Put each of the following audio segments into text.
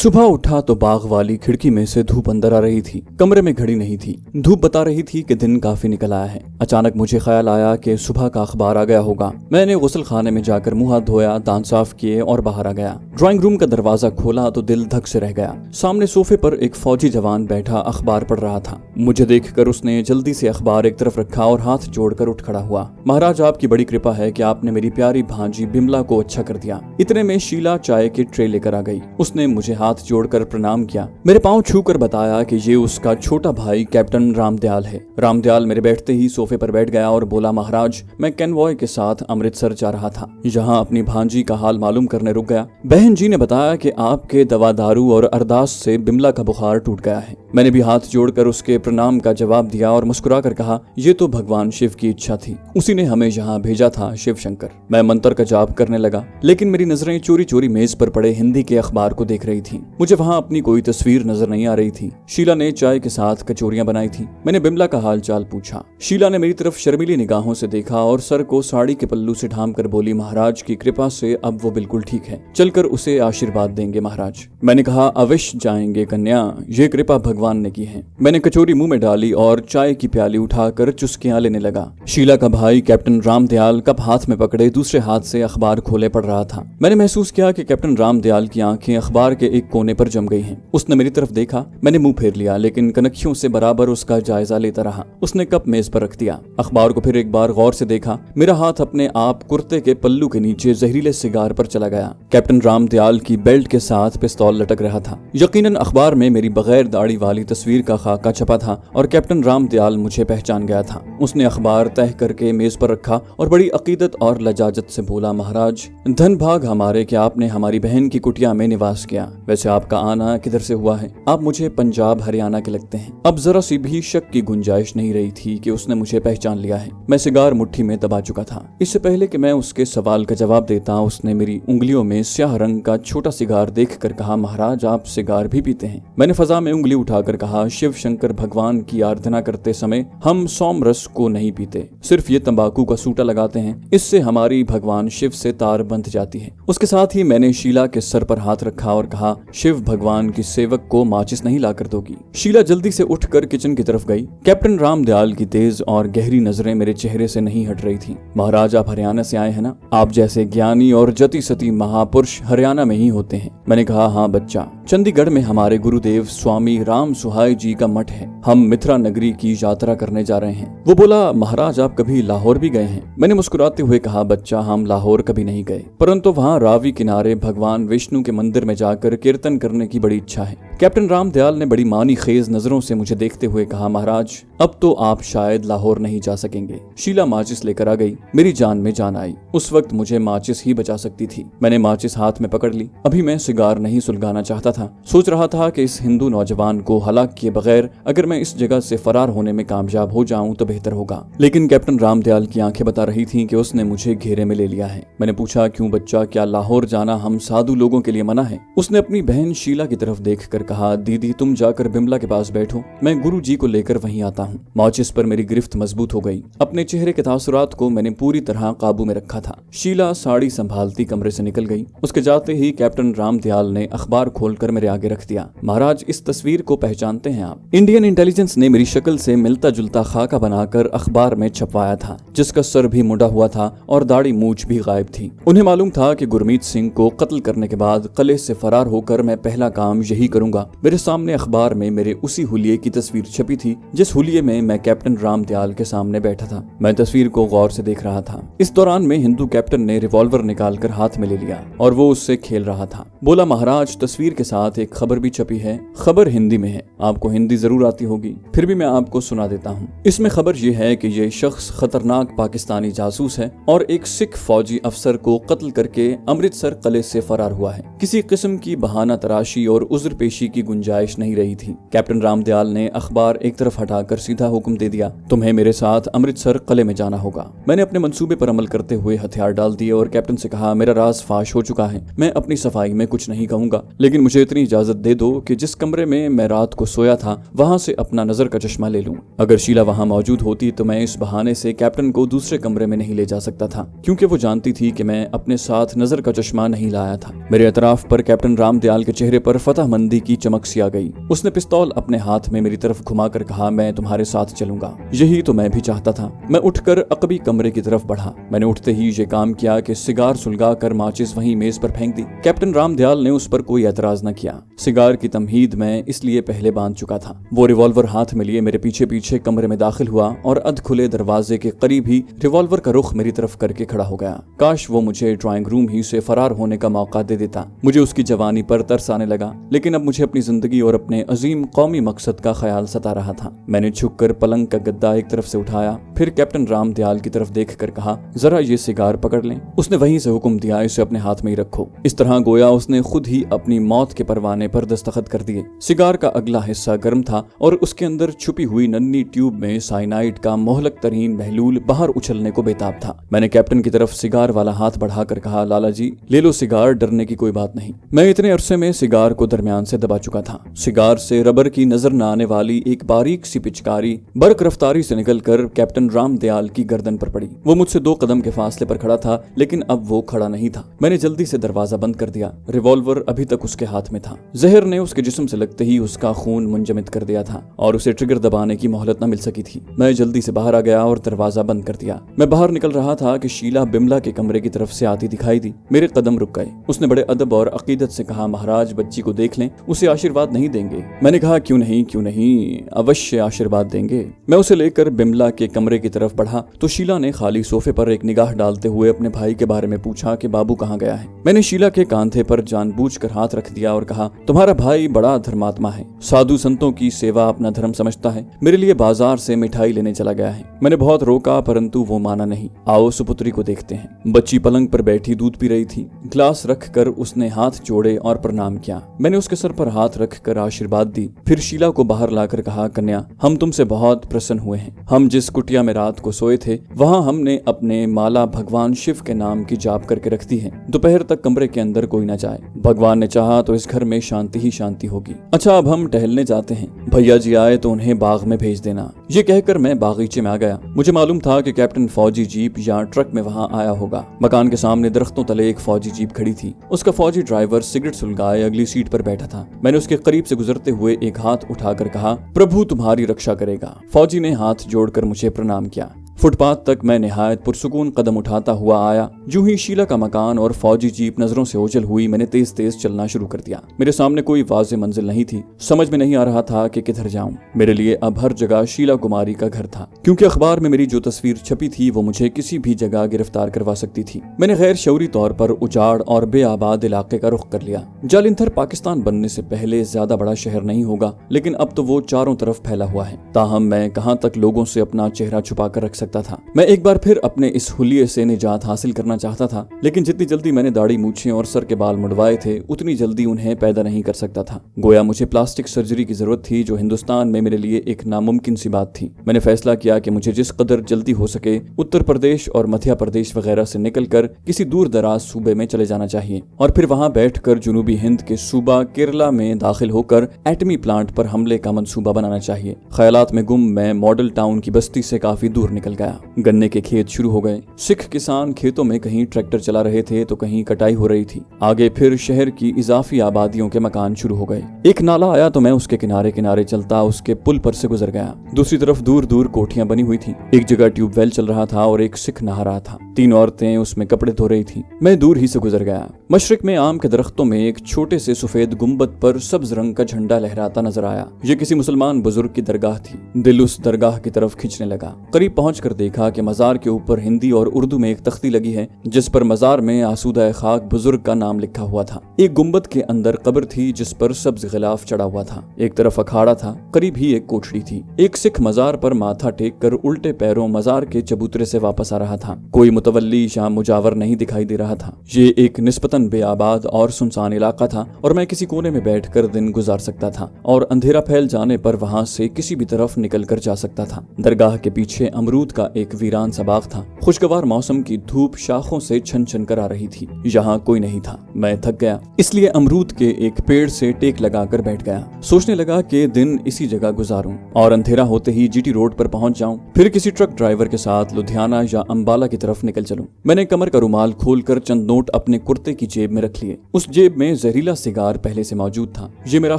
सुबह उठा तो बाग वाली खिड़की में से धूप अंदर आ रही थी। कमरे में घड़ी नहीं थी। धूप बता रही थी कि दिन काफी निकल आया है। अचानक मुझे ख्याल आया कि सुबह का अखबार आ गया होगा। मैंने गुस्ल खाने में जाकर मुंह हाथ धोया, दांत साफ किए और बाहर आ गया। ड्राइंग रूम का दरवाजा खोला तो दिल धक से रह गया। सामने सोफे पर एक फौजी जवान बैठा अखबार पढ़ रहा था। मुझे देखकर उसने जल्दी से अखबार एक तरफ रखा और हाथ जोड़कर उठ खड़ा हुआ। महाराज, आपकी बड़ी कृपा है कि आपने मेरी प्यारी भांजी बिमला को अच्छा कर दिया। इतने में शीला चाय की ट्रे लेकर आ गई। उसने मुझे हाथ जोड़कर प्रणाम किया, मेरे पांव छूकर बताया कि ये उसका छोटा भाई कैप्टन रामदयाल है। रामदयाल मेरे बैठते ही सोफे पर बैठ गया और बोला, महाराज, मैं कैनवॉय के साथ अमृतसर जा रहा था, यहाँ अपनी भांजी का हाल मालूम करने रुक गया। बहन जी ने बताया कि आपके दवा दारू और अरदास से बिमला का बुखार टूट गया है। मैंने भी हाथ जोड़कर उसके प्रणाम का जवाब दिया और मुस्कुरा कर कहा, ये तो भगवान शिव की इच्छा थी, उसी ने हमें यहाँ भेजा था, शिव शंकर। मैं मंत्र का जाप करने लगा, लेकिन मेरी नजरें चोरी चोरी मेज पर पड़े हिंदी के अखबार को देख रही थी। मुझे वहाँ अपनी कोई तस्वीर नजर नहीं आ रही थी। शीला ने चाय के साथ कचौरियां बनाई थी। मैंने बिमला का हाल चाल पूछा। शीला ने मेरी तरफ शर्मीली निगाहों से देखा और सर को साड़ी के पल्लू से ढांप कर बोली, महाराज की कृपा से अब वो बिल्कुल ठीक है, चलकर उसे आशीर्वाद देंगे महाराज। मैंने कहा, अवश्य जाएंगे कन्या, ये कृपा भगवान ने की है। मैंने कचौरी मुंह में डाली और चाय की प्याली उठाकर चुस्कियां लेने लगा। शीला का भाई कैप्टन रामदयाल कप हाथ में पकड़े दूसरे हाथ से अखबार खोले पढ़ रहा था। मैंने महसूस किया कि कैप्टन रामदयाल की आंखें अखबार के एक कोने पर जम गई हैं। उसने मेरी तरफ देखा। मैंने मुंह फेर लिया, लेकिन कनखियों से बराबर उसका जायजा लेता रहा। उसने कप मेज पर रख दिया। अखबार को फिर एक बार गौर से देखा। मेरा हाथ अपने आप कुर्ते के पल्लू के नीचे जहरीले सिगार पर चला गया। कैप्टन रामदयाल की बेल्ट के साथ पिस्तौल लटक रहा था। यकीनन अखबार में मेरी बगैर दाढ़ी वाली तस्वीर का खाका छपा था और कैप्टन रामदयाल मुझे पहचान गया था। उसने अखबार तह करके मेज पर रखा और बड़ी अकीदत और लजाजत से बोला, महाराज, धन भाग हमारे कि आपने हमारी बहन की कुटिया में निवास किया। वैसे आपका आना किधर से हुआ है? आप मुझे पंजाब हरियाणा के लगते हैं। अब जरा सी भी शक की गुंजाइश नहीं रही थी कि उसने मुझे पहचान लिया है। मैं सिगार मुट्ठी में दबा चुका था। इससे पहले कि मैं उसके सवाल का जवाब देता, उसने मेरी उंगलियों में स्याह रंग का छोटा सिगार देखकर कहा, महाराज, आप सिगार भी पीते हैं? मैंने फजा में उंगली उठाकर कहा, शिव शंकर भगवान की आराधना करते समय हम सोम रस को नहीं पीते, सिर्फ ये तंबाकू का सूटा लगाते हैं। इससे हमारी भगवान शिव से तार बंध जाती है। उसके साथ ही मैंने शीला के सर पर हाथ रखा और कहा, शिव भगवान की सेवक को माचिस नहीं लाकर दोगी? शीला जल्दी से उठकर किचन की तरफ गई। कैप्टन रामदयाल की तेज और गहरी नजरें मेरे चेहरे से नहीं हट रही थी। महाराज, आप हरियाणा से आए हैं ना? आप जैसे ज्ञानी और जति सती महापुरुष हरियाणा में ही होते हैं। मैंने कहा, हाँ बच्चा, चंडीगढ़ में हमारे गुरुदेव स्वामी राम सुहाय जी का मठ है। हम मिथिला नगरी की यात्रा करने जा रहे हैं। वो बोला, महाराज, आप कभी लाहौर भी गए हैं? मैंने मुस्कुराते हुए कहा, बच्चा, हम लाहौर कभी नहीं गए, परंतु वहाँ रावी किनारे भगवान विष्णु के मंदिर में जाकर कीर्तन करने की बड़ी इच्छा है। कैप्टन रामदयाल ने बड़ी मानी खेज नजरों से मुझे देखते हुए कहा, महाराज, अब तो आप शायद लाहौर नहीं जा सकेंगे। शीला माचिस लेकर आ गई। मेरी जान में जान आई। उस वक्त मुझे माचिस ही बचा सकती थी। मैंने माचिस हाथ में पकड़ ली। अभी मैं सिगार नहीं सुलगाना चाहता था। सोच रहा था कि इस हिंदू नौजवान को हलाक किए बगैर अगर मैं इस जगह से फरार होने में कामयाब हो जाऊं तो बेहतर होगा। लेकिन कैप्टन रामदयाल की आंखें बता रही थीं कि उसने मुझे घेरे में ले लिया है। मैंने पूछा, क्यों बच्चा, क्या लाहौर जाना हम साधु लोगों के लिए मना है? उसने अपनी बहन शीला की तरफ देखकर कहा, दीदी, तुम जाकर बिमला के पास बैठो, मैं गुरु जी को लेकर वहीं आता हूँ। माचिस पर मेरी गिरफ्त मजबूत हो गई। अपने चेहरे के तासुरात को मैंने पूरी तरह काबू में रखा था। शीला साड़ी संभालती कमरे से निकल गई। उसके जाते ही कैप्टन रामदयाल ने अखबार खोलकर मेरे आगे रख दिया। महाराज, इस तस्वीर को पहचानते हैं आप? इंडियन इंटेलिजेंस ने मेरी शक्ल से मिलता जुलता खाका बनाकर अखबार में छपवाया था, जिसका सर भी मुड़ा हुआ था और दाढ़ी मूछ भी गायब थी। उन्हें मालूम था कि गुरमीत सिंह को कत्ल करने के बाद किले से फरार होकर मैं पहला काम यही करूंगा। मेरे सामने अखबार में मेरे उसी हुलिये की तस्वीर छपी थी जिस हुलिये में मैं कैप्टन रामदयाल के सामने बैठा था। मैं तस्वीर को गौर से देख रहा था। इस दौरान में हिंदू कैप्टन ने रिवॉल्वर निकालकर हाथ में ले लिया और वो उससे खेल रहा था। बोला, महाराज, तस्वीर के साथ एक खबर भी छपी है। खबर हिंदी में है, आपको हिंदी जरूर आती होगी, फिर भी मैं आपको सुना देता हूँ। इसमें खबर ये है कि ये शख्स खतरनाक पाकिस्तानी जासूस है और एक सिख फौजी अफसर को कत्ल करके अमृतसर किले से फरार हुआ है। किसी किस्म की बहाना तराशी और उज्र पेशी की गुंजाइश नहीं रही थी। कैप्टन रामदयाल ने अखबार एक तरफ हटाकर सीधा हुक्म दे दिया, तुम्हें मेरे साथ अमृतसर किले में जाना होगा। मैंने अपने मंसूबे पर अमल करते हुए हथियार डाल दिए और कैप्टन से कहा, मेरा राज फाश हो चुका है। मैं अपनी सफाई में कुछ नहीं कहूंगा, लेकिन मुझे इतनी इजाजत दे दो कि जिस कमरे में मैं रात को सोया था वहां से अपना नजर का चश्मा ले लूं। अगर शीला वहां मौजूद होती तो मैं इस बहाने से कैप्टन को दूसरे कमरे में नहीं ले जा सकता था, क्योंकि वो जानती थी कि मैं अपने साथ नजर का चश्मा नहीं लाया था। मेरे अतराफ पर कैप्टन रामदयाल दयाल के चेहरे पर फतह मंदी की चमक सी आ गई। उसने पिस्तौल अपने हाथ में मेरी तरफ घुमाकर कहा, मैं तुम्हारे साथ चलूंगा। यही तो मैं भी चाहता था। मैं उठकर अकबी कमरे की तरफ बढ़ा। मैंने उठते ही ये काम किया कि सिगार सुलगा कर माचिस वहीं मेज पर फेंक दी। कैप्टन रामदयाल ने उस पर कोई एतराज न किया। सिगार की तमहीद मैं इसलिए पहले बांध चुका था। वो रिवॉल्वर हाथ में लिए मेरे पीछे पीछे कमरे में दाखिल हुआ और अध खुले दरवाजे के करीब ही रिवॉल्वर का रुख मेरी तरफ करके खड़ा हो गया। काश वो मुझे ड्राइंग रूम ही से फरार होने का मौका दे देता। मुझे उसकी जवानी पर तरस आने लगा, लेकिन अब मुझे अपनी जिंदगी और अपने अजीम कौमी मकसद का ख्याल सता रहा था। मैंने झुककर पलंग का गद्दा एक तरफ से उठाया, फिर कैप्टन रामदयाल की तरफ देख कर कहा, जरा ये सिगार पकड़ लें। उसने वहीं से हुक्म दिया, इसे अपने हाथ में ही रखो। इस तरह गोया उसने खुद ही अपनी मौत के परवाने पर दस्तखत कर दिए। सिगार का अगला हिस्सा गर्म था और उसके अंदर छुपी हुई नन्ही ट्यूब में साइनाइड का मोहलक तरीन महलूल बाहर उछलने को बेताब था। मैंने कैप्टन की तरफ सिगार वाला हाथ बढ़ाकर कहा, लाला जी ले लो सिगार, डरने की कोई बात नहीं। मैं इतने अरसे में सिगार को दरमियान से दबा चुका था। सिगार से रबर की नजर न आने वाली एक बारीक सी पिचकारी बर्क रफ्तारी से निकलकर कैप्टन रामदयाल की गर्दन पर पड़ी। वो मुझसे 2 कदम के फासले पर खड़ा था, लेकिन अब वो खड़ा नहीं था। मैंने जल्दी से दरवाजा बंद कर दिया। रिवॉल्वर अभी तक उसके हाथ में था। जहर ने उसके जिस्म से लगते ही उसका खून मुंजमद कर दिया था और उसे ट्रिगर दबाने की मोहलत न मिल सकी थी। मैं जल्दी से बाहर आ गया और दरवाजा बंद कर दिया। मैं बाहर निकल रहा था कि शीला बिमला के कमरे की तरफ से आती दिखाई दी। मेरे कदम रुक गए। उसने बड़े अदब और अकीदत से कहा, महाराज बच्ची को देख लें, उसे आशीर्वाद नहीं देंगे? मैंने कहा, क्यों नहीं, अवश्य आशीर्वाद देंगे। मैं उसे लेकर बिमला के कमरे की तरफ बढ़ा तो शीला ने खाली सोफे पर एक निगाह डालते हुए अपने भाई के बारे में पूछा कि बाबू कहाँ गया है। मैंने शीला के कांधे पर जानबूझकर हाथ रख दिया और कहा, तुम्हारा भाई बड़ा धर्मात्मा है, साधु संतों की सेवा अपना धर्म समझता है। मेरे लिए बाजार से मिठाई लेने चला गया है। मैंने बहुत रोका परंतु वो माना नहीं। आओ सुपुत्री को देखते हैं। बच्ची पलंग पर बैठी दूध पी रही थी। ग्लास रखकर उसने हाथ जोड़े और प्रणाम किया। मैंने उसके सर पर हाथ रखकर आशीर्वाद दी। फिर शीला को बाहर लाकर कहा, कन्या हम तुमसे बहुत प्रसन्न हुए हैं। हम जिस कुटिया में रात को सोए थे वहाँ हमने अपने माला भगवान शिव के नाम की जाप करके रख दी है। दोपहर तक कमरे के अंदर कोई न जाए। भगवान ने चाहा तो इस घर में शांति ही शांति होगी। अच्छा अब हम टहलने जाते हैं। भैया जी आए तो उन्हें बाग में भेज देना। ये कहकर मैं बागीचे में आ गया। मुझे मालूम था कि कैप्टन फौजी जीप या ट्रक में वहाँ आया होगा। मकान के सामने दरख्तों तले एक फौजी जीप खड़ी थी। उसका फौजी ड्राइवर सिगरेट सुलगाए अगली सीट पर बैठा था। मैंने उसके करीब से गुजरते हुए एक हाथ उठाकर कहा, प्रभु तुम्हारी रक्षा करेगा। फौजी ने हाथ जोड़कर मुझे प्रणाम किया। फुटपाथ तक मैं निहायत पुरसुकून कदम उठाता हुआ आया। जो ही शीला का मकान और फौजी जीप नजरों से ओझल हुई, मैंने तेज तेज चलना शुरू कर दिया। मेरे सामने कोई वाज़ेह मंजिल नहीं थी। समझ में नहीं आ रहा था कि किधर जाऊं। मेरे लिए अब हर जगह शीला कुमारी का घर था, क्योंकि अखबार में मेरी जो तस्वीर छपी थी वो मुझे किसी भी जगह गिरफ्तार करवा सकती थी। मैंने गैर शऊरी तौर पर उजाड़ और बेआबाद इलाके का रुख कर लिया। जालिंधर पाकिस्तान बनने से पहले ज्यादा बड़ा शहर नहीं होगा, लेकिन अब तो वो चारों तरफ फैला हुआ है। ताहम मैं कहां तक लोगों से अपना चेहरा छुपा कर रख सकता था। मैं एक बार फिर अपने इस हुलिये से निजात हासिल करना चाहता था, लेकिन जितनी जल्दी मैंने दाढ़ी मूछें और सर के बाल मुड़वाए थे उतनी जल्दी उन्हें पैदा नहीं कर सकता था। गोया मुझे प्लास्टिक सर्जरी की जरूरत थी, जो हिंदुस्तान में मेरे लिए एक नामुमकिन सी बात थी। मैंने फैसला किया कि मुझे जिस कदर जल्दी हो सके उत्तर प्रदेश और मध्य प्रदेश वगैरह से निकलकर किसी दूर दराज सूबे में चले जाना चाहिए और फिर वहां बैठकर जुनूबी हिंद के सूबा केरला में दाखिल होकर एटमी प्लांट पर हमले का मंसूबा बनाना चाहिए। ख्यालात में गुम मैं मॉडल टाउन की बस्ती से काफी दूर निकल गया। गन्ने के खेत शुरू हो गए। सिख किसान खेतों में कहीं ट्रैक्टर चला रहे थे तो कहीं कटाई हो रही थी। आगे फिर शहर की इजाफी आबादियों के मकान शुरू हो गए। एक नाला आया तो मैं उसके किनारे किनारे चलता उसके पुल पर से गुजर गया। दूसरी तरफ दूर दूर कोठियां बनी हुई थी। एक जगह ट्यूबवेल चल रहा था और एक सिख नहा रहा था। 3 औरतें उसमें कपड़े धो रही थी। मैं दूर ही से गुजर गया। मशरिक में आम के दरख्तों में एक छोटे से सफेद गुंबद पर सब्ज रंग का झंडा लहराता नजर आया। ये किसी मुसलमान बुजुर्ग की दरगाह थी। दिल उस दरगाह की तरफ खींचने लगा। करीब पहुंचकर देखा कि मजार के ऊपर हिंदी और उर्दू में एक तख्ती लगी है, जिस पर मजार में आसूदा खाक बुजुर्ग का नाम लिखा हुआ था। एक गुंबद के अंदर कब्र थी जिस पर सब्ज गिलाफ चढ़ा हुआ था। एक तरफ अखाड़ा था, करीब ही एक कोठड़ी थी। एक सिख मजार पर माथा टेक कर उल्टे पैरों मजार के चबूतरे से वापस आ रहा था। कोई मुतवल्ली या मुजावर नहीं दिखाई दे रहा था। ये एक निस्बतन बेआबाद और सुनसान इलाका था और मैं किसी कोने में बैठकर दिन गुजार सकता था और अंधेरा फैल जाने पर वहां से किसी भी तरफ निकल कर जा सकता था। दरगाह के पीछे अमरूद अमरूद का एक वीरान सा बाग था। खुशगवार मौसम की धूप शाखों से छन छन कर आ रही थी। यहाँ कोई नहीं था। मैं थक गया, इसलिए अमरूद के एक पेड़ से टेक लगाकर बैठ गया। सोचने लगा कि दिन इसी जगह गुजारूं और अंधेरा होते ही जीटी रोड पर पहुंच जाऊं, फिर किसी ट्रक ड्राइवर के साथ लुधियाना या अंबाला की तरफ निकल चलूं। मैंने कमर का रुमाल खोलकर चंद नोट अपने कुर्ते की जेब में रख लिए। उस जेब में जहरीला सिगार पहले से मौजूद था। ये मेरा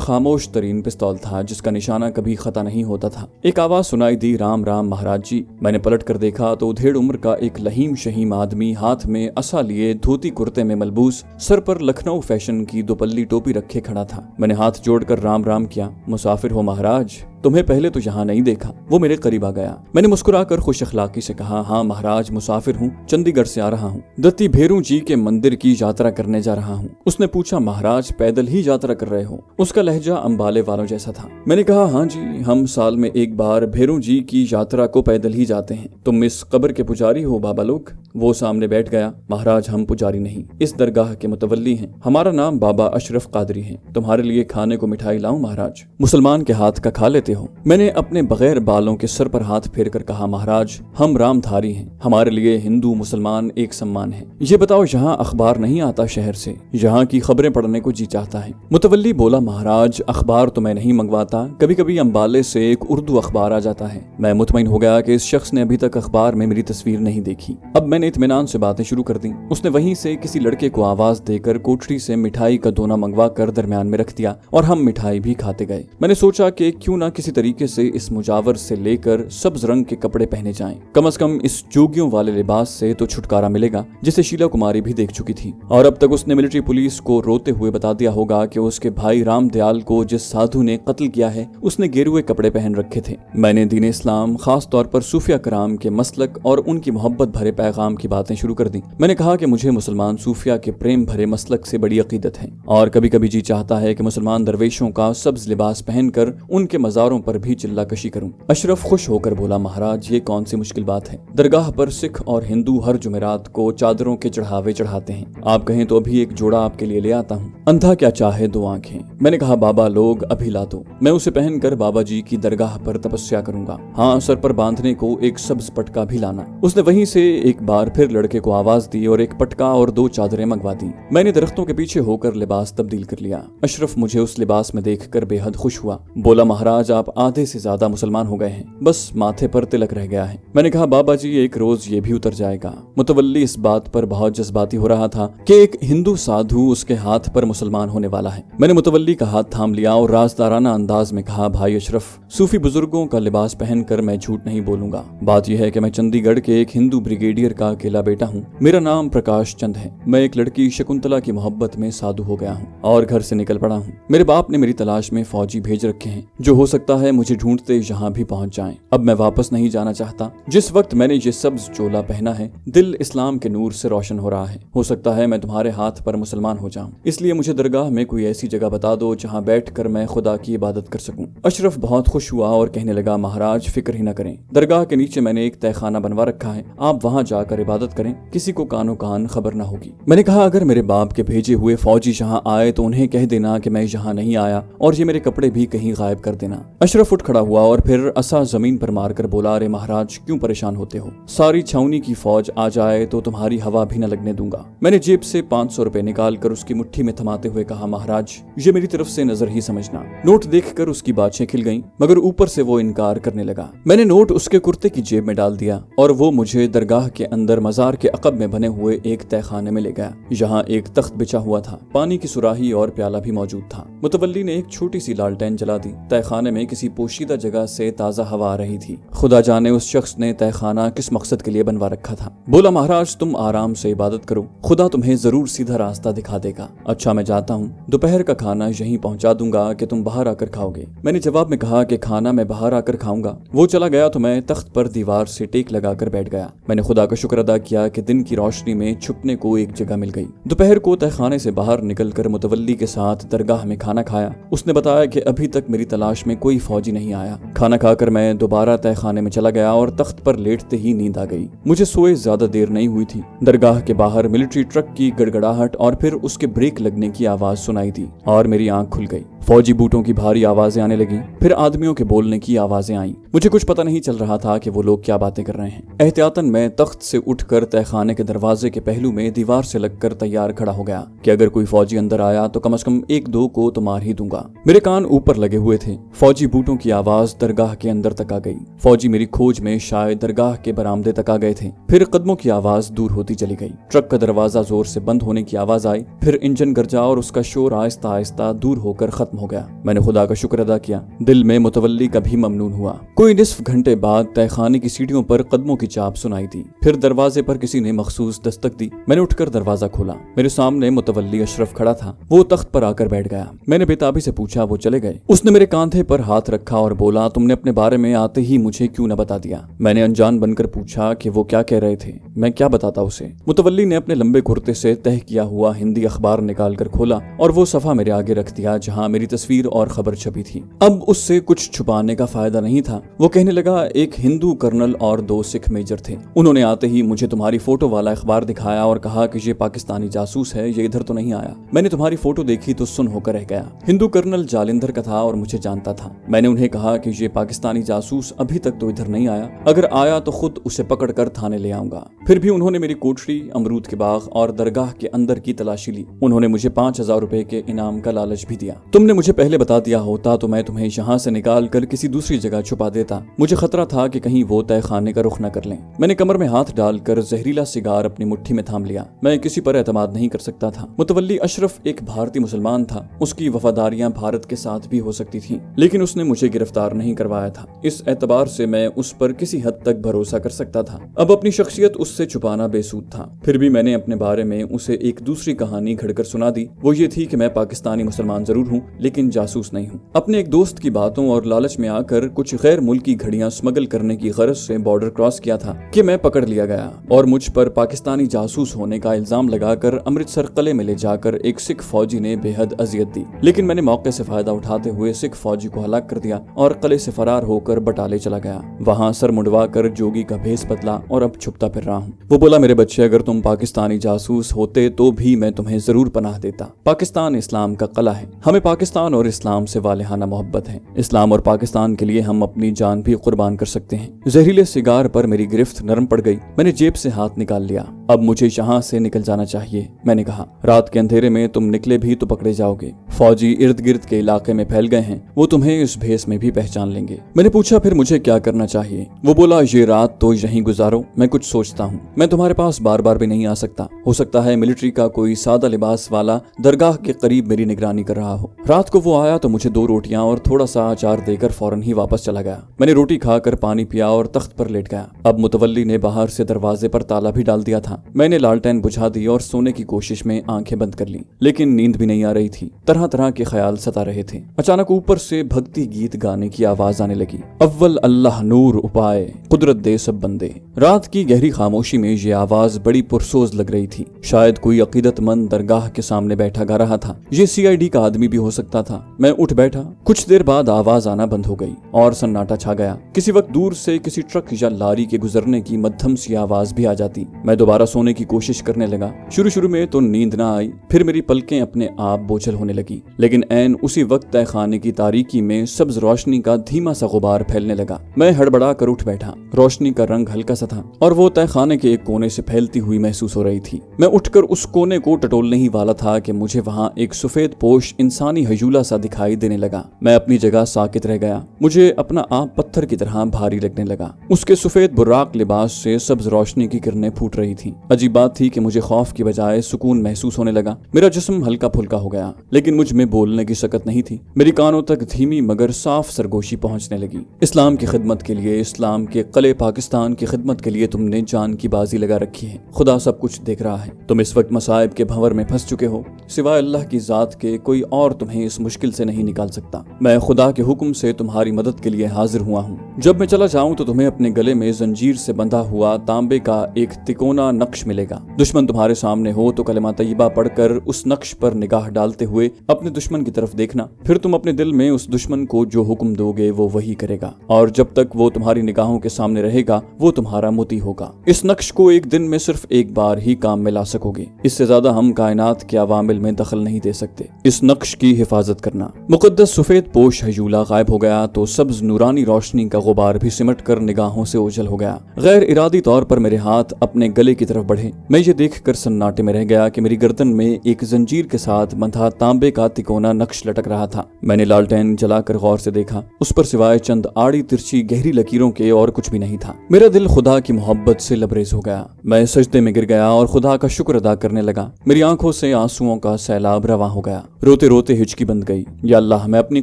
खामोश तरीन पिस्तौल था, जिसका निशाना कभी खता नहीं होता था। एक आवाज सुनाई दी, राम राम महाराज जी। मैंने पलट कर देखा तो उधेड़ उम्र का एक लहीम शहीम आदमी हाथ में असा लिए, धोती कुर्ते में मलबूस, सर पर लखनऊ फैशन की दोपल्ली टोपी रखे खड़ा था। मैंने हाथ जोड़कर राम राम किया। मुसाफिर हो महाराज? तुम्हें पहले तो यहाँ नहीं देखा। वो मेरे करीब आ गया। मैंने मुस्कुराकर खुश अखलाकी से कहा, हाँ महाराज, मुसाफिर हूँ, चंडीगढ़ से आ रहा हूँ, दत्ती भेरू जी के मंदिर की यात्रा करने जा रहा हूँ। उसने पूछा, महाराज पैदल ही यात्रा कर रहे हो? उसका लहजा अंबाले वालों जैसा था। मैंने कहा, हाँ जी, हम साल में एक बार भेरू जी की यात्रा को पैदल ही जाते हैं। तुम इस कब्र के पुजारी हो बाबा लोग? वो सामने बैठ गया। महाराज, हम पुजारी नहीं, इस दरगाह के मुतवल्ली हैं। हमारा नाम बाबा अशरफ कादरी है। तुम्हारे लिए खाने को मिठाई लाऊं महाराज? मुसलमान के हाथ का खा लेते हो? मैंने अपने बगैर बालों के सर पर हाथ फेर कर कहा, महाराज, हम रामधारी हैं, हमारे लिए हिंदू मुसलमान एक सम्मान है। ये बताओ, यहाँ अखबार नहीं आता शहर से? यहाँ की खबरें पढ़ने को जी चाहता है। मुतवल्ली बोला, महाराज, अखबार तो मैं नहीं मंगवाता, कभी कभी अंबाले से एक उर्दू अखबार आ जाता है। मैं मुतमईन हो गया कि इस शख्स ने अभी तक अखबार में मेरी तस्वीर नहीं देखी। अब मैंने इत्मीनान से बातें शुरू कर दी। उसने वहीं से किसी लड़के को आवाज देकर कोठरी से मिठाई का दोना मंगवा कर दरमियान में रख दिया और हम मिठाई भी खाते गए। मैंने सोचा कि क्यों ना किसी तरीके से इस मुजावर से लेकर सब्ज रंग के कपड़े पहने जाएं। कम से कम इस जोगियों वाले लिबास से तो छुटकारा मिलेगा, जिसे शीला कुमारी भी देख चुकी थी। और अब तक उसने मिलिट्री पुलिस को रोते हुए बता दिया होगा कि उसके भाई राम दयाल को जिस साधु ने कत्ल किया है, उसने गेरुए कपड़े पहन रखे थे। मैंने दीन इस्लाम, खास तौर पर सूफिया कराम के मसलक और उनकी मोहब्बत भरे पैगाम की बातें शुरू कर दी। मैंने कहा कि मुझे मुसलमान सूफिया के प्रेम भरे मसलक से बड़ी अकीदत है और कभी कभी जी चाहता है कि मुसलमान दरवेशों का सब्ज लिबास पहनकर उनके मज़ारों पर भी चिल्ला कशी करूं। अशरफ खुश होकर बोला, महाराज, ये कौन सी मुश्किल बात है? दरगाह पर सिख और हिंदू हर जुमेरात को चादरों के चढ़ावे चढ़ाते हैं। आप कहें तो अभी एक जोड़ा आपके लिए ले आता हूँ। अंधा क्या चाहे दो आंखें। मैंने कहा, बाबा लोग अभी ला दो, मैं उसे पहनकर बाबा जी की दरगाह पर तपस्या करूंगा। हाँ, सर पर बांधने को एक सब्ज पटका भी लाना। उसने वहीं से एक बार फिर लड़के को आवाज दी और एक पटका और 2 चादरें मंगवा दी। मैंने दरख्तों के पीछे होकर लिबास तब्दील कर लिया। अशरफ मुझे उस लिबास में देखकर बेहद खुश हुआ। बोला, महाराज, आप आधे से ज्यादा मुसलमान हो गए हैं, बस माथे पर तिलक रह गया है। मैंने कहा, बाबा जी, एक रोज ये भी उतर जाएगा। मुतवल्ली इस बात पर बहुत जज्बाती हो रहा था कि एक हिंदू साधु उसके हाथ पर मुसलमान होने वाला है। मैंने मुतवल्ली का हाथ थाम लिया और राजदाराना अंदाज में कहा, भाई अशरफ, सूफी बुजुर्गों का लिबास पहनकर मैं झूठ नहीं बोलूंगा। बात यह है कि मैं चंडीगढ़ के एक हिंदू ब्रिगेडियर का अकेला बेटा हूँ। मेरा नाम प्रकाश चंद है। मैं एक लड़की शकुंतला की मोहब्बत में साधु हो गया हूँ और घर से निकल पड़ा हूँ। मेरे बाप ने मेरी तलाश में फौजी भेज रखे हैं, जो हो सकता है मुझे ढूंढते यहाँ भी पहुंच जाएं। अब मैं वापस नहीं जाना चाहता। जिस वक्त मैंने ये सब्ज चोला पहना है, दिल इस्लाम के नूर से रोशन हो रहा है। हो सकता है मैं तुम्हारे हाथ पर मुसलमान हो जाऊं, इसलिए मुझे दरगाह में कोई ऐसी जगह बता दो जहां बैठकर मैं खुदा की इबादत कर सकूं। अशरफ बहुत खुश हुआ और कहने लगा, महाराज, फिक्र ही न करें, दरगाह के नीचे मैंने एक तहखाना बनवा रखा है, आप वहां जाकर इबादत करें, किसी को कानो कान खबर न होगी। मैंने कहा, अगर मेरे बाप के भेजे हुए फौजी यहाँ आए तो उन्हें कह देना कि मैं यहाँ नहीं आया और ये मेरे कपड़े भी कहीं गायब कर देना। अशरफ उठ खड़ा हुआ और फिर असा जमीन पर मारकर बोला, अरे महाराज, क्यों परेशान होते हो? सारी छावनी की फौज आ जाए तो तुम्हारी हवा भी न लगने दूंगा। मैंने जेब से 500 रुपए निकाल कर उसकी मुट्ठी में थमाते हुए कहा, महाराज, ये मेरी तरफ से नजर ही समझना। नोट देखकर उसकी बातें खिल गईं, मगर ऊपर से वो इनकार करने लगा। मैंने नोट उसके कुर्ते की जेब में डाल दिया और वो मुझे दरगाह के अंदर मजार के अकब में बने हुए एक तहखाने में ले गया। यहाँ एक तख्त बिछा हुआ था, पानी की सुराही और प्याला भी मौजूद था। मुतवल्ली ने एक छोटी सी लालटेन जला दी। तहखाने में किसी पोशीदा जगह से ताजा हवा आ रही थी। खुदा जाने उस शख्स ने तहखाना किस मकसद के लिए बनवा रखा था। बोला, महाराज, तुम आराम से इबादत करो, खुदा तुम्हें जरूर सीधा रास्ता दिखा देगा। अच्छा, मैं जाता हूँ, दोपहर का खाना यहीं पहुँचा दूंगा कि तुम बाहर आकर खाओगे। मैंने जवाब में कहा कि खाना मैं बाहर आकर खाऊंगा। वो चला गया तो मैं तख्त पर दीवार से टेक लगाकर बैठ गया। मैंने खुदा का शुक्र अदा किया कि दिन की रोशनी में छुपने को एक जगह मिल गई। दोपहर को तहखाने से बाहर निकलकर मुतवल्ली के साथ दरगाह में खाना खाया। उसने बताया कि अभी तक मेरी तलाश में कोई फौजी नहीं आया। खाना खाकर मैं दोबारा तहखाने में चला गया और तख्त पर लेटते ही नींद आ गई। मुझे सोए ज्यादा देर नहीं हुई थी। दरगाह के बाहर मिलिट्री ट्रक की गड़गड़ाहट और फिर उसके ब्रेक लगने की आवाज सुनाई दी और मेरी आंख खुल गई। फौजी बूटों की भारी आवाजें आने लगी, फिर आदमियों के बोलने की आवाजें आईं। मुझे कुछ पता नहीं चल रहा था कि वो लोग क्या बातें कर रहे हैं। एहतियातन मैं तख्त से उठकर तहखाने के दरवाजे के पहलू में दीवार से लगकर तैयार खड़ा हो गया कि अगर कोई फौजी अंदर आया तो कम से कम एक दो को तो मार ही दूंगा। मेरे कान ऊपर लगे हुए थे। फौजी बूटों की आवाज दरगाह के अंदर तक आ गई। फौजी मेरी खोज में शायद दरगाह के बरामदे तक आ गए थे। फिर कदमों की आवाज दूर होती चली गई। ट्रक का दरवाजा जोर से बंद होने की आवाज आई। फिर इंजन गरजा और उसका शोर आहिस्ता आहिस्ता दूर होकर खत्म हो गया। मैंने खुदा का शुक्र अदा किया। दिल में मुतवल्ली का भी ममनून हुआ। कोई निस्फ घंटे बाद तहखाने की सीढ़ियों पर कदमों की चाप सुनाई दी। फिर दरवाजे पर किसी ने मखसूस दस्तक दी। मैंने उठकर दरवाजा खोला। मेरे सामने मुतवल्ली अशरफ खड़ा था। वो तख्त पर आकर बैठ गया। मैंने बेताबी से पूछा, वो चले गए? उसने मेरे कांधे पर हाथ रखा और बोला, तुमने अपने बारे में आते ही मुझे क्यों न बता दिया? मैंने अनजान बनकर पूछा कि वो क्या कह रहे थे। मैं क्या बताता उसे? मुतवल्ली ने अपने लंबे कुर्ते से तह किया हुआ हिंदी अखबार निकाल कर खोला और वो सफा मेरे आगे रख दिया जहां मेरी तस्वीर और खबर छपी थी। अब उससे कुछ छुपाने का फायदा नहीं था। वो कहने लगा, एक हिंदू कर्नल और 2 सिख मेजर थे। उन्होंने आते ही मुझे तुम्हारी फोटो वाला अखबार दिखाया और कहा कि ये पाकिस्तानी जासूस है, ये इधर तो नहीं आया। मैंने तुम्हारी फोटो देखी तो सुन होकर रह गया। हिंदू कर्नल जालिंधर का था और मुझे जानता था। मैंने उन्हें कहा कि ये पाकिस्तानी जासूस अभी तक तो इधर नहीं आया, अगर आया तो खुद उसे पकड़कर थाने ले आऊंगा। फिर भी उन्होंने मेरी कोठरी, अमरूद के बाग और दरगाह के अंदर की तलाशी ली। उन्होंने मुझे 5000 रुपए के इनाम का लालच भी दिया। तुमने मुझे पहले बता दिया होता तो मैं तुम्हें यहाँ से निकाल कर किसी दूसरी जगह छुपा देता। मुझे खतरा था कि कहीं वो तय खाने का रुख न कर लें। मैंने कमर में हाथ डालकर जहरीला सिगार अपनी मुट्ठी में थाम लिया। मैं किसी पर एतमाद नहीं कर सकता था। मुतवल्ली अशरफ एक भारतीय मुसलमान था। उसकी वफादारियां भारत के साथ भी हो सकती थीं, लेकिन उसने मुझे गिरफ्तार नहीं करवाया था। इस एतबार से मैं उस पर किसी हद तक भरोसा कर सकता था। अब अपनी शख्सियत उससे छुपाना बेसूद था। फिर भी मैंने अपने बारे में उसे एक दूसरी कहानी घड़कर सुना दी। वो ये थी कि मैं पाकिस्तानी मुसलमान जरूर हूँ, लेकिन जासूस नहीं हूँ। अपने एक दोस्त की बातों और लालच में आकर कुछ गैर मुल्की घड़ियां स्मगल करने की गरज से बॉर्डर क्रॉस किया था कि मैं पकड़ लिया गया और मुझ पर पाकिस्तानी जासूस होने का इल्जाम लगाकर अमृतसर किले में ले जाकर एक सिख फौजी ने बेहद अजियत दी। लेकिन मैंने मौके से फायदा उठाते हुए सिख फौजी को हलाक कर दिया और किले से फरार होकर बटाले चला गया। वहाँ सर मुंडवा कर जोगी का भेस बदला और अब छुपता फिर रहा हूँ। वो बोला, मेरे बच्चे, अगर तुम पाकिस्तानी जासूस होते तो भी मैं तुम्हें जरूर पनाह देता। पाकिस्तान इस्लाम का किला है। हमें पाकिस्तान और इस्लाम से वालेहाना मोहब्बत है। इस्लाम और पाकिस्तान के लिए हम अपनी जान भी कुर्बान कर सकते हैं। जहरीले सिगार पर मेरी गिरफ्त नरम पड़ गई। मैंने जेब से हाथ निकाल लिया। अब मुझे यहाँ से निकल जाना चाहिए, मैंने कहा। रात के अंधेरे में तुम निकले भी तो पकड़े जाओगे। फौजी इर्द गिर्द के इलाके में फैल गए हैं, वो तुम्हें इस भेस में भी पहचान लेंगे। मैंने पूछा, फिर मुझे क्या करना चाहिए? वो बोला, ये रात तो यहीं गुजारो, मैं कुछ सोचता हूँ। मैं तुम्हारे पास बार बार भी नहीं आ सकता। हो सकता है मिलिट्री का कोई सादा लिबास वाला दरगाह के करीब मेरी निगरानी कर रहा हो। रात को वो आया तो मुझे 2 रोटियां और थोड़ा सा अचार देकर फौरन ही वापस चला गया। मैंने रोटी खाकर पानी पिया और तख्त पर लेट गया। अब मुतवल्ली ने बाहर से दरवाजे पर ताला भी डाल दिया था। मैंने लालटेन बुझा दी और सोने की कोशिश में आंखें बंद कर ली, लेकिन नींद भी नहीं आ रही थी। तरह तरह के ख्याल सता रहे थे। अचानक ऊपर से भक्ति गीत गाने की आवाज आने लगी। अव्वल अल्लाह नूर उपाय, कुदरत दे सब बंदे। रात की गहरी खामोशी में ये आवाज बड़ी पुरसोज लग रही थी। शायद कोई अकीदतमंद दरगाह के सामने बैठा गा रहा था। ये CID का आदमी भी हो सकता था। मैं उठ बैठा। कुछ देर बाद आवाज आना बंद हो गई और सन्नाटा छा गया। किसी वक्त दूर से किसी ट्रक या लारी के गुजरने की मध्यम सी आवाज भी आ जाती। मैं दोबारा सोने की कोशिश करने लगा। शुरू में तो नींद ना आई, फिर मेरी पलकें अपने आप बोझल होने लगी। लेकिन ऐन उसी वक्त तय खाने की तारीकी में सब्ज रोशनी का धीमा सा गुबार फैलने लगा। मैं हड़बड़ा कर उठ बैठा। रोशनी का रंग हल्का सा था और वो तय खाने के एक कोने से फैलती हुई महसूस हो रही थी। मैं उठकर उस कोने को टटोलने ही वाला था कि मुझे वहाँ एक सफेद पोश इंसानी हजूला सा दिखाई देने लगा। मैं अपनी जगह साकित रह गया। मुझे अपना आप पत्थर की तरह भारी लगने लगा। उसके सफेद बुर्राक लिबास से सब्ज रोशनी की किरणें फूट रही थी। अजीब बात थी कि मुझे खौफ की बजाय सुकून महसूस होने लगा। मेरा जिस्म हल्का फुल्का हो गया, लेकिन मुझ में बोलने की शकत नहीं थी। मेरी कानों तक धीमी मगर साफ सरगोशी पहुंचने लगी। इस्लाम की खिदमत के लिए, इस्लाम के किले पाकिस्तान की खिदमत के लिए तुमने जान की बाजी लगा रखी है। खुदा सब कुछ देख रहा है। तुम इस वक्त मसाइब के भंवर में फंस चुके हो। सिवाय अल्लाह की जात के कोई और तुम्हें इस मुश्किल से नहीं निकाल सकता। मैं खुदा के हुक्म से तुम्हारी मदद के लिए हाजिर हुआ हूँ। जब मैं चला जाऊं तो तुम्हें अपने गले में जंजीर से बंधा हुआ तांबे का एक तिकोना नक्श मिलेगा। दुश्मन तुम्हारे सामने हो तो कलमा तैयबा पढ़कर उस नक्श पर निगाह डालते हुए अपने दुश्मन की तरफ देखना। फिर तुम अपने दिल में उस दुश्मन को जो हुक्म दोगे वो वही करेगा, और जब तक वो तुम्हारी निगाहों के सामने रहेगा वो तुम्हारा मुती होगा। इस नक्श को एक दिन में सिर्फ एक बार ही काम में ला सकोगे। इससे ज्यादा हम कायनात के अवामिल में दखल नहीं दे सकते। इस नक्श की हिफाजत करना। मुकद्दस सफेद पोश हजूला गायब हो गया तो सब्ज नूरानी रोशनी का गुबार भी सिमट कर निगाहों से ओझल हो गया। गैर इरादी तौर पर मेरे हाथ अपने गले की तरफ बढ़े। मैं ये देखकर सन्नाटे में रह गया कि मेरी गर्दन में एक जंजीर के साथ बंधा तांबे का तिकोना नक्श लटक रहा था। मैंने लालटेन जलाकर गौर से देखा। उस पर सिवाय चंद आड़ी तिरछी गहरी लकीरों के और कुछ भी नहीं था। मेरा दिल खुदा की मोहब्बत से लबरेज हो गया। मैं सजदे में गिर गया और खुदा का शुक्र अदा करने लगा। मेरी आंखों से आंसुओं का सैलाब रवां हो गया। रोते रोते हिचकी बंद गई। या अल्लाह, मैं अपनी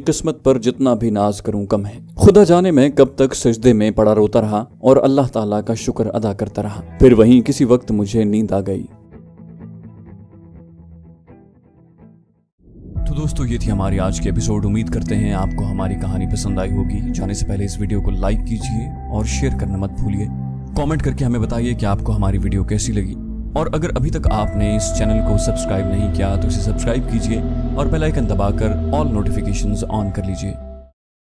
किस्मत पर जितना भी नाज करूं कम है। खुदा जाने मैं कब तक सजदे में पड़ा रोता रहा और अल्लाह ताला का शुक्र अदा करता रहा। फिर वहीं किसी वक्त मुझे नींद आ गई। तो दोस्तों, ये थी हमारी आज की एपिसोड। उम्मीद करते हैं आपको हमारी कहानी पसंद आई होगी। जाने से पहले इस वीडियो को लाइक कीजिए और शेयर करना मत भूलिए। कमेंट करके हमें बताइए कि आपको हमारी वीडियो कैसी लगी। और अगर अभी तक आपने इस चैनल को सब्सक्राइब नहीं किया तो इसे सब्सक्राइब कीजिए और बेल आइकन दबाकर ऑल नोटिफिकेशंस ऑन कर लीजिए।